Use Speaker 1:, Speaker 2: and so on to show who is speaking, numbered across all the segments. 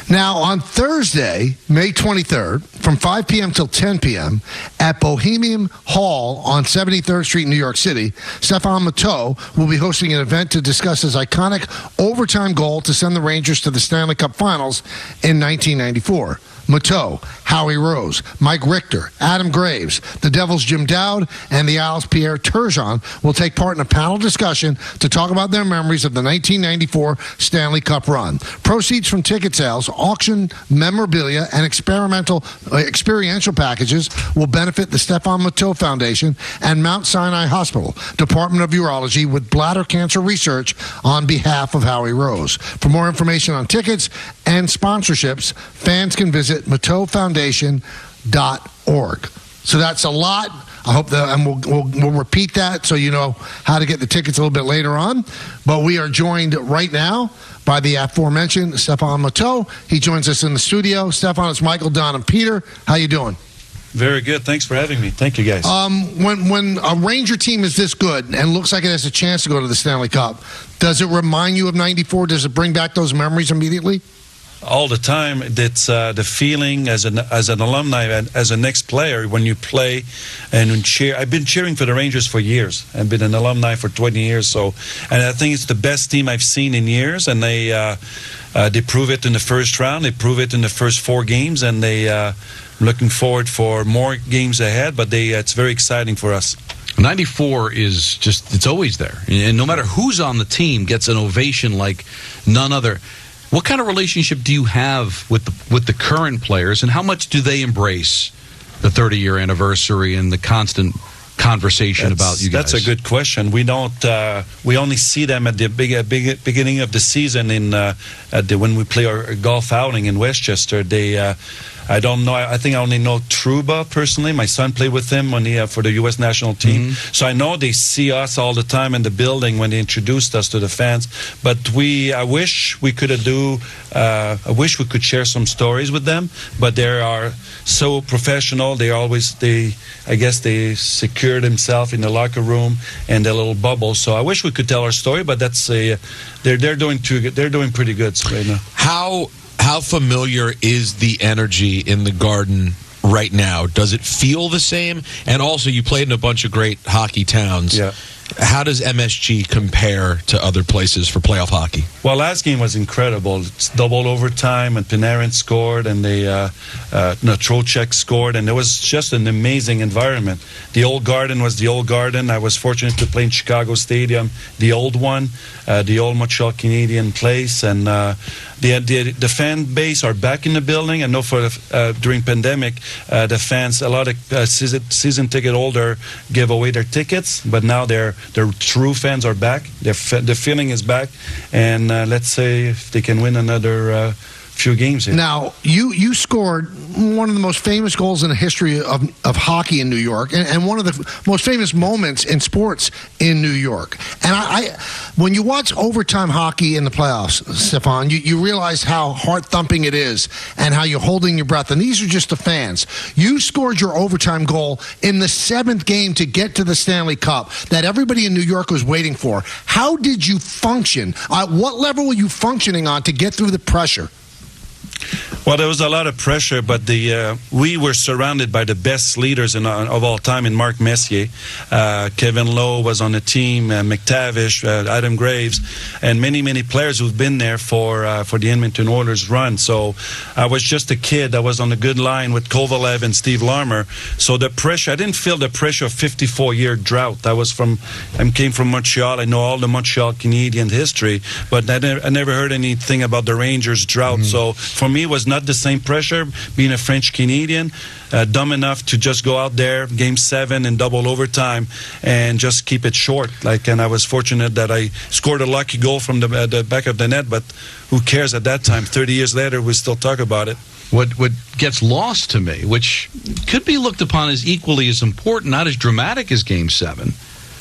Speaker 1: Now, on Thursday, May 23rd, from 5 p.m. till 10 p.m. at Bohemian Hall on 73rd Street in New York City, Stephane Matteau will be hosting an event to discuss his iconic overtime goal to send the Rangers to the Stanley Cup Finals in 1994. Matteau, Howie Rose, Mike Richter, Adam Graves, the Devils' Jim Dowd, and the Owls' Pierre Turgeon will take part in a panel discussion to talk about their memories of the 1994 Stanley Cup run. Proceeds from ticket sales, auction memorabilia, and experiential packages will benefit the Stephane Matteau Foundation and Mount Sinai Hospital, Department of Urology, with bladder cancer research on behalf of Howie Rose. For more information on tickets and sponsorships, fans can visit MatteauFoundation.org. So that's a lot. I hope that, and we'll repeat that so you know how to get the tickets a little bit later on. But we are joined right now by the aforementioned Stephane Matteau. He joins us in the studio. Stephane, it's Michael, Don, and Peter. How you doing?
Speaker 2: Very good. Thanks for having me. Thank you, guys.
Speaker 1: When a Ranger team is this good and looks like it has a chance to go to the Stanley Cup, does it remind you of '94? Does it bring back those memories immediately?
Speaker 2: All the time. It's the feeling as an alumni, as an ex-player, when you play and cheer. I've been cheering for the Rangers for years. I've been an alumni for 20 years. And I think it's the best team I've seen in years. And they prove it in the first round. They prove it in the first 4 games. And I'm looking forward for more games ahead. But it's very exciting for us.
Speaker 3: 94 is just, it's always there. And no matter who's on the team gets an ovation like none other. What kind of relationship do you have with the current players, and how much do they embrace the 30-year anniversary and the constant conversation about you guys?
Speaker 2: That's a good question. We don't. We only see them at the beginning of the season when we play our golf outing in Westchester. I don't know. I think I only know Trouba personally. My son played with him for the U.S. national team. So I know they see us all the time in the building when they introduced us to the fans. But I wish we could I wish we could share some stories with them. But they are so professional. I guess they secure themselves in the locker room and their little bubble. So I wish we could tell our story. But they're doing pretty good right now.
Speaker 4: How familiar is the energy in the Garden right now? Does it feel the same? And also, you played in a bunch of great hockey towns.
Speaker 2: Yeah.
Speaker 4: How does MSG compare to other places for playoff hockey?
Speaker 2: Well, last game was incredible. It's double overtime, and Panarin scored, and Trocheck scored, and it was just an amazing environment. The old Garden was the old Garden. I was fortunate to play in Chicago Stadium, the old one, the old Montreal Canadian place, and the fan base are back in the building. I know during pandemic, the fans, a lot of season ticket holder give away their tickets, but now their true fans are back. The feeling is back, and let's say if they can win another few games here.
Speaker 1: Now, you scored one of the most famous goals in the history of hockey in New York, and one of the most famous moments in sports in New York. And when you watch overtime hockey in the playoffs, Stephane, you realize how heart-thumping it is and how you're holding your breath. And these are just the fans. You scored your overtime goal in the 7th game to get to the Stanley Cup that everybody in New York was waiting for. How did you function? What level were you functioning on to get through the pressure?
Speaker 2: Well, there was a lot of pressure, but we were surrounded by the best leaders of all time in Mark Messier. Kevin Lowe was on the team, McTavish, Adam Graves, and many, many players who've been there for the Edmonton Oilers run. So I was just a kid. I was on a good line with Kovalev and Steve Larmer. So the pressure, I didn't feel the pressure of 54-year drought. I came from Montreal. I know all the Montreal Canadian history, but I never heard anything about the Rangers drought. So for me, it was not the same pressure being a French Canadian, dumb enough to just go out there, game 7 in double overtime, and just keep it short. And I was fortunate that I scored a lucky goal from the back of the net, but who cares at that time? 30 years later, we still talk about it.
Speaker 3: What gets lost to me, which could be looked upon as equally as important, not as dramatic as Game 7,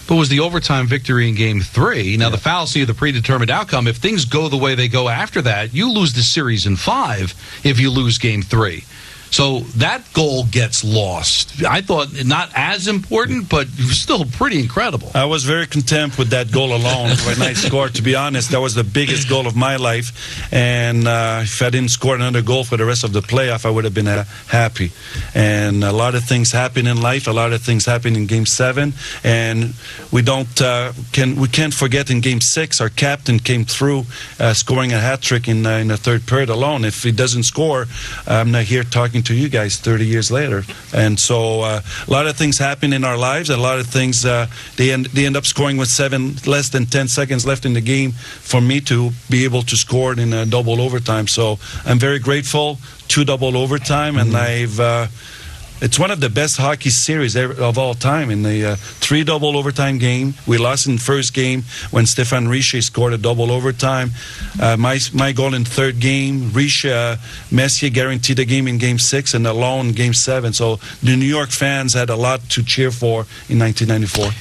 Speaker 3: but was the overtime victory in Game 3. Now, the fallacy of the predetermined outcome, if things go the way they go after that, you lose the series in 5 if you lose Game 3. So that goal gets lost. I thought not as important, but still pretty incredible.
Speaker 2: I was very content with that goal alone when I scored. To be honest, that was the biggest goal of my life. And if I didn't score another goal for the rest of the playoff, I would have been happy. And a lot of things happen in life. A lot of things happen in Game 7. And we can't forget in Game 6, our captain came through scoring a hat trick in the third period alone. If he doesn't score, I'm not here talking to you guys 30 years later. And so a lot of things happen in our lives. A lot of things they end up scoring with less than 10 seconds left in the game for me to be able to score in a double overtime. So I'm very grateful to double overtime, and it's one of the best hockey series of all time. In the 3 double overtime game, we lost in the first game when Stephane Richer scored a double overtime. My goal in third game, Messier guaranteed the game in Game 6 and alone in Game 7. So the New York fans had a lot to cheer for in 1994.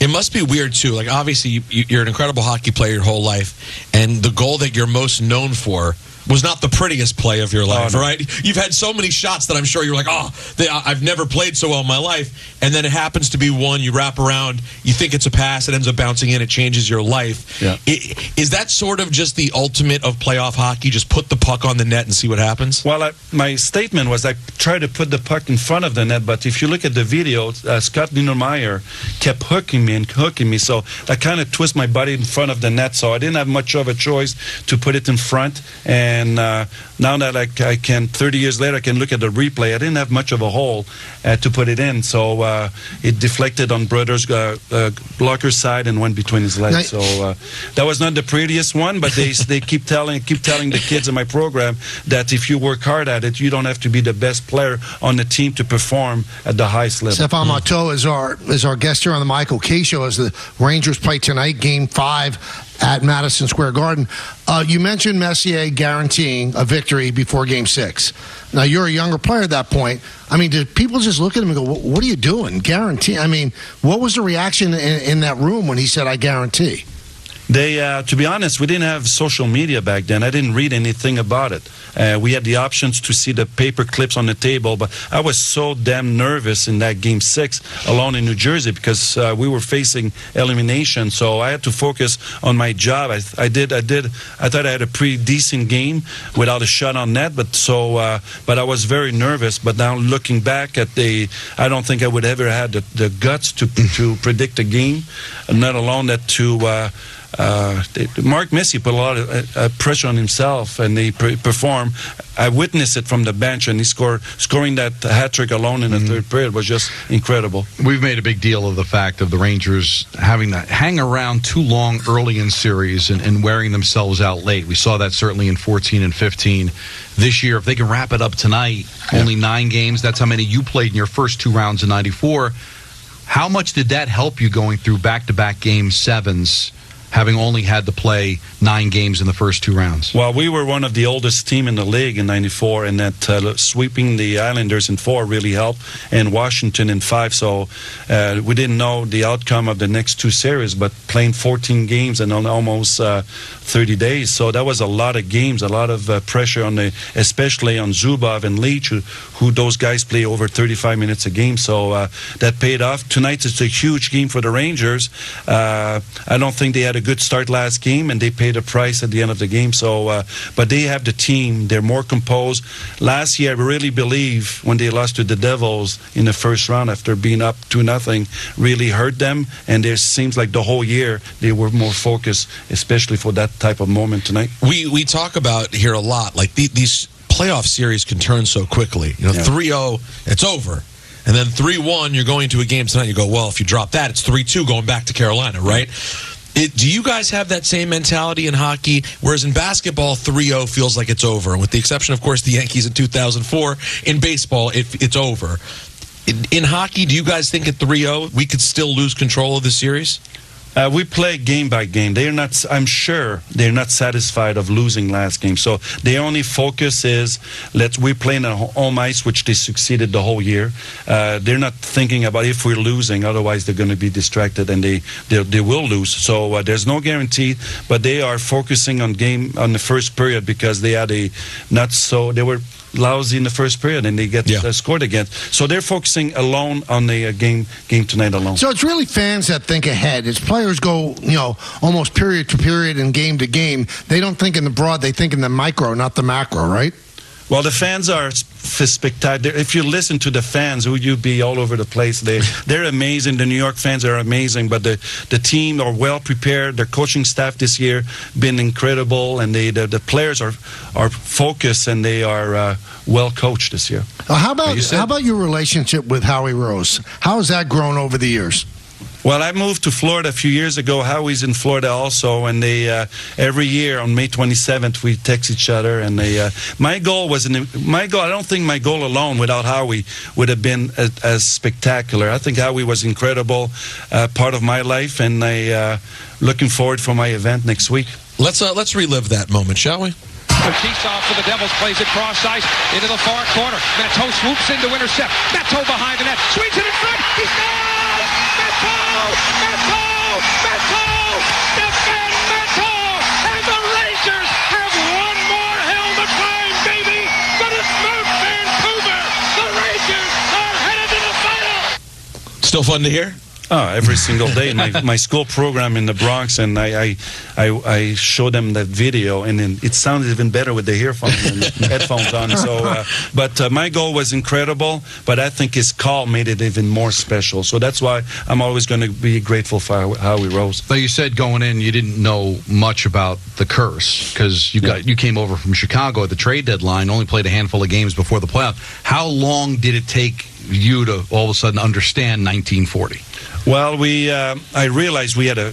Speaker 4: It must be weird too. Like, obviously you're an incredible hockey player your whole life, and the goal that you're most known for was not the prettiest play of your life, right? You've had so many shots that I'm sure you're like, I've never played so well in my life. And then it happens to be one, you wrap around, you think it's a pass, it ends up bouncing in, it changes your life.
Speaker 2: Yeah.
Speaker 4: Is that sort of just the ultimate of playoff hockey? Just put the puck on the net and see what happens?
Speaker 2: Well, my statement was I tried to put the puck in front of the net, but if you look at the video, Scott Niedermayer kept hooking me, so I kind of twist my body in front of the net, so I didn't have much of a choice to put it in front. And now that I can, 30 years later, I can look at the replay. I didn't have much of a hole to put it in, so it deflected on Brother's blocker's side and went between his legs. So that was not the prettiest one, but they keep telling the kids in my program that if you work hard at it, you don't have to be the best player on the team to perform at the highest level.
Speaker 1: Stephane Matteau is our guest here on the Michael Kay Show as the Rangers play tonight, Game 5 at Madison Square Garden. You mentioned Messier guaranteeing a victory before Game 6. Now, you're a younger player at that point. I mean, did people just look at him and go, what are you doing? Guarantee? I mean, what was the reaction in that room when he said, I guarantee?
Speaker 2: To be honest, we didn't have social media back then. I didn't read anything about it. We had the options to see the paper clips on the table, but I was so damn nervous in that Game 6 alone in New Jersey because we were facing elimination. So I had to focus on my job. I thought I had a pretty decent game without a shot on net, but I was very nervous. But now looking back at I don't think I would ever had the guts to predict a game, let alone that Mark Messier put a lot of pressure on himself, and he performed. I witnessed it from the bench, and scoring that hat trick alone in the third period was just incredible.
Speaker 3: We've made a big deal of the fact of the Rangers having to hang around too long early in series and wearing themselves out late. We saw that certainly in 14 and 15. This year, if they can wrap it up tonight, only 9 games, that's how many you played in your first 2 rounds in 94. How much did that help you going through back-to-back Game 7s, having only had to play 9 games in the first 2 rounds?
Speaker 2: Well, we were one of the oldest team in the league in 94, and that sweeping the Islanders in 4 really helped, and Washington in 5. So we didn't know the outcome of the next 2 series, but playing 14 games in almost 30 days. So that was a lot of games, a lot of pressure especially on Zubov and Leach, who those guys play over 35 minutes a game. So that paid off. Tonight it's a huge game for the Rangers. I don't think they had a good start last game, and they paid a price at the end of the game. So, but they have the team; they're more composed. Last year, I really believe when they lost to the Devils in the first round after being up 2-0, really hurt them. And it seems like the whole year they were more focused, especially for that type of moment tonight.
Speaker 4: We talk about here a lot, like these playoff series can turn so quickly. 3-0, it's over. And then 3-1, you're going to a game tonight. You go, well, if you drop that, it's 3-2 going back to Carolina, right? Do you guys have that same mentality in hockey? Whereas in basketball, 3-0 feels like it's over. With the exception, of course, the Yankees in 2004. In baseball, it's over. In hockey, do you guys think at 3-0 we could still lose control of the series?
Speaker 2: We play game by game. I'm sure they're not satisfied of losing last game. So their only focus is we play in a home ice, which they succeeded the whole year. They're not thinking about if we're losing, otherwise they're going to be distracted and they will lose. So there's no guarantee, but they are focusing on the first period because they had they were lousy in the first period and they get scored against. So they're focusing alone on the game tonight alone.
Speaker 1: So it's really fans that think ahead. As players go, almost period to period and game to game, they don't think in the broad, they think in the micro, not the macro, right?
Speaker 2: Well, the fans are spectacular. If you listen to the fans, you'd be all over the place. They're amazing. The New York fans are amazing, but the team are well prepared. Their coaching staff this year been incredible, and the players are focused and they are well coached this year.
Speaker 1: How about your relationship with Howie Rose? How has that grown over the years?
Speaker 2: Well, I moved to Florida a few years ago. Howie's in Florida also, and they every year on May 27th we text each other. And my goal. I don't think my goal alone without Howie would have been as spectacular. I think Howie was incredible, part of my life, and I looking forward for my event next week.
Speaker 4: Let's relive that moment, shall we?
Speaker 5: Seesaw for the Devils, plays it cross ice into the far corner. Matteau swoops in to intercept. Matteau behind the net, swings it in front. He scores! Matteau! Stephane Matteau! And the Rangers have one more hill to climb, baby! But it's Mount Vancouver! The Rangers are headed to the final!
Speaker 4: Still fun to hear?
Speaker 2: Oh, every single day. My school program in the Bronx, and I show them that video, and then it sounds even better with the earphones and headphones on. So, but my goal was incredible, but I think his call made it even more special. So that's why I'm always going to be grateful for Howie Rose.
Speaker 3: So you said going in you didn't know much about the curse because you came over from Chicago at the trade deadline, only played a handful of games before the playoff. How long did it take you to all of a sudden understand 1940?
Speaker 2: Well, I realized we had a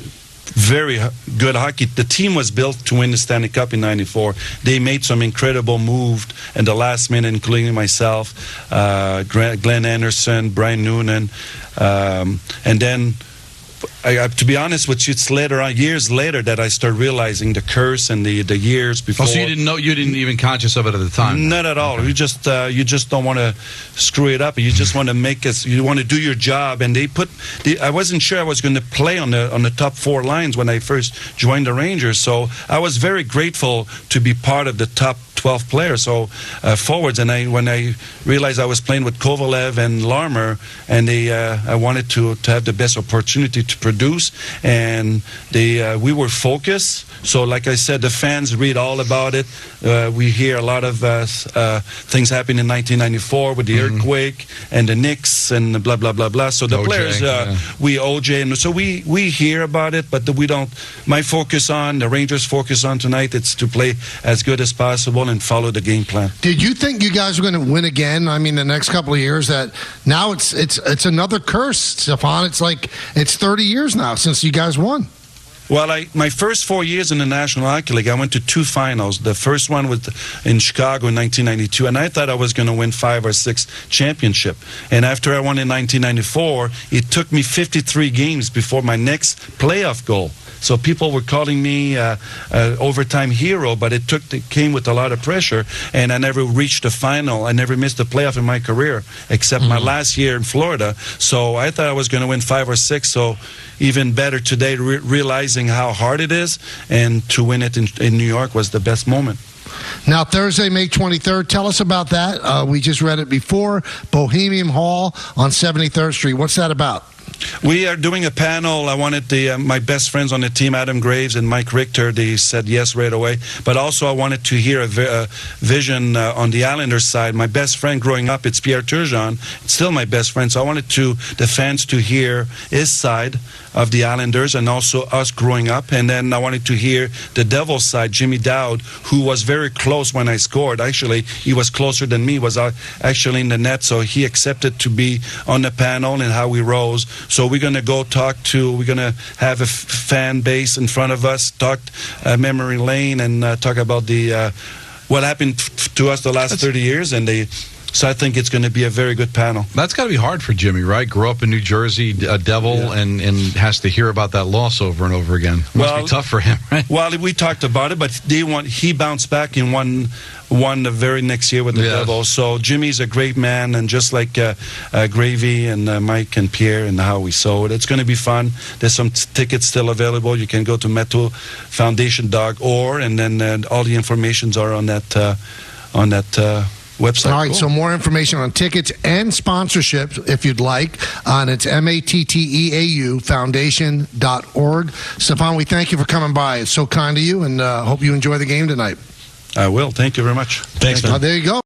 Speaker 2: very good hockey. The team was built to win the Stanley Cup in '94. They made some incredible moves in the last minute, including myself, Glenn Anderson, Brian Noonan, and then. To be honest with you, it's later on, years later, that I started realizing the curse and the years before.
Speaker 3: Oh, so you didn't even conscious of it at the time?
Speaker 2: Not at all. You just don't want to screw it up. You just want to you want to do your job. And I wasn't sure I was going to play on the top four lines when I first joined the Rangers. So I was very grateful to be part of the top 12 players, so forwards. And when I realized I was playing with Kovalev and Larmer, and I wanted to have the best opportunity to produce, and we were focused. So like I said, the fans read all about it. We hear a lot of things happening in 1994 with the earthquake and the Knicks and the blah blah blah blah. So the
Speaker 3: OJ,
Speaker 2: players, OJ, and so we hear about it, but we don't. The Rangers focus on tonight. It's to play as good as possible and follow the game plan.
Speaker 1: Did you think you guys were going to win again? I mean, the next couple of years. That now it's another curse, Stephane. It's like it's 30 years now since you guys won.
Speaker 2: Well, my first 4 years in the National Hockey League, I went to 2 finals. The first one was in Chicago in 1992, and I thought I was going to win 5 or 6 championship. And after I won in 1994, it took me 53 games before my next playoff goal. So people were calling me overtime hero, but it came with a lot of pressure, and I never reached the final. I never missed a playoff in my career, except my last year in Florida. So I thought I was going to win 5 or 6. So even better today, realizing how hard it is, and to win it in New York was the best moment.
Speaker 1: Now, Thursday, May 23rd, tell us about that. We just read it before, Bohemian Hall on 73rd Street. What's that about?
Speaker 2: We are doing a panel. I wanted my best friends on the team, Adam Graves and Mike Richter. They said yes right away. But also I wanted to hear a vision on the Islanders side. My best friend growing up, it's Pierre Turgeon. It's still my best friend. So I wanted the fans to hear his side of the Islanders and also us growing up. And then I wanted to hear the Devils side, Jimmy Dowd, who was very close when I scored. Actually, he was closer than me, was actually in the net. So he accepted to be on the panel and how we rose. So we're going to go we're going to have a fan base in front of us, talk memory lane, and talk about what happened to us the last 30 years. So I think it's going to be a very good panel.
Speaker 3: That's got to be hard for Jimmy, right? Grew up in New Jersey, a Devil, and has to hear about that loss over and over again. Must be tough for him, right?
Speaker 2: Well, we talked about it, but he bounced back and won the very next year with the Devils. So Jimmy's a great man, and just like Gravy and Mike and Pierre and Howie. So it's going to be fun. There's some tickets still available. You can go to MettoFoundation.org, and then all the informations are on that website.
Speaker 1: All right, so more information on tickets and sponsorship, if you'd like, on it's MATTEAU Foundation.org. Stephane, we thank you for coming by. It's so kind of you, and hope you enjoy the game tonight.
Speaker 2: I will. Thank you very much.
Speaker 4: Thanks, man.
Speaker 1: There you go.